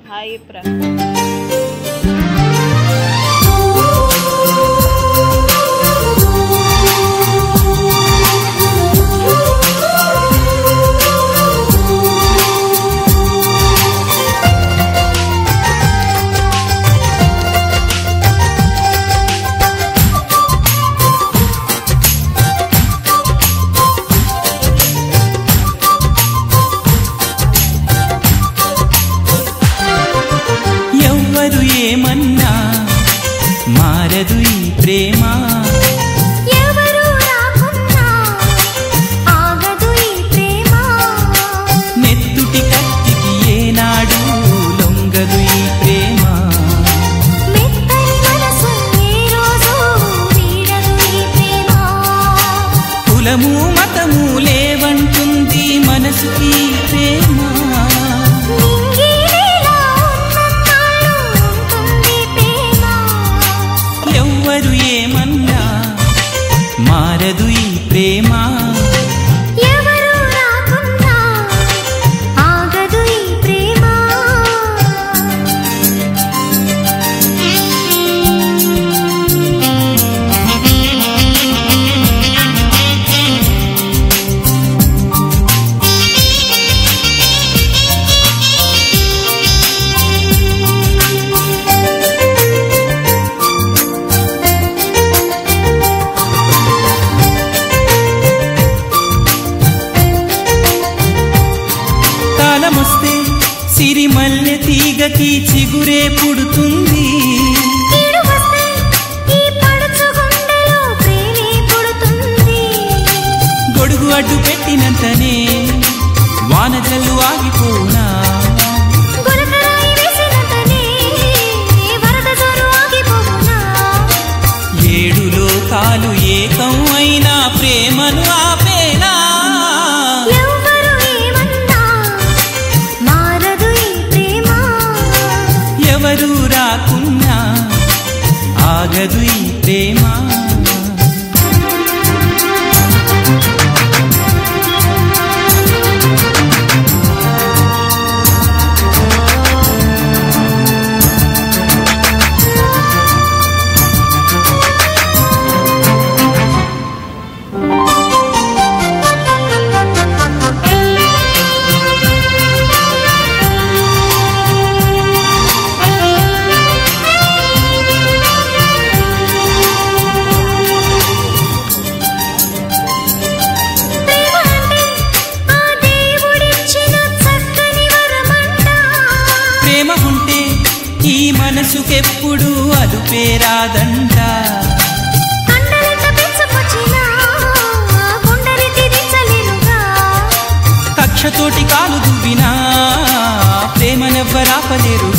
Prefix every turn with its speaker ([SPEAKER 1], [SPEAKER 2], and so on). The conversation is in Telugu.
[SPEAKER 1] హాయ్ ప్ర
[SPEAKER 2] ఏమన్నా మారదు ఈ ప్రేమ
[SPEAKER 3] ఎవరు రాకున్నా ఆగదు ఈ ప్రేమ
[SPEAKER 2] నెత్తుటి కత్తికి ఏనాడు లొంగదు ఈ ప్రేమ
[SPEAKER 3] మెత్తని మనసు ఏ రోజు వీడదు ఈ ప్రేమ
[SPEAKER 2] కులము మతము లేవంటుంది మనసుకి ప్రేమ ఎవ్వరు ఏమన్నా మారదు ఈ ప్రేమ
[SPEAKER 3] ఎవరు రాకున్నా ఆగదు ఈ ప్రేమ
[SPEAKER 2] కాలమొస్తే సిరిమల్లె తీగకి చిగురే పుడుతుంది
[SPEAKER 3] ఈ పడుచు గుండెలో ప్రేమే పుడుతుంది
[SPEAKER 2] గొడుగు అడ్డు పెట్టినంతనే వాన జల్లు ఆగిపోనా
[SPEAKER 3] గులకరాయి వేసినంతనే వరద జోరు ఆగిపోవునా
[SPEAKER 2] ఏడు లోకాలు ఏకం అయినా ప్రేమను ఆపేనా
[SPEAKER 3] ఎవ్వరు ఏమన్నా మారదు ఈ ప్రేమ
[SPEAKER 2] ఎవరు రాకున్నా ఆగదు ఈ ప్రేమ ప్రేమ ఉంటే ఈ మనసుకెప్పుడు అదుపేరాదంట కక్షతోటి కాలు దువ్వినా ప్రేమనెవ్వరాపలేరు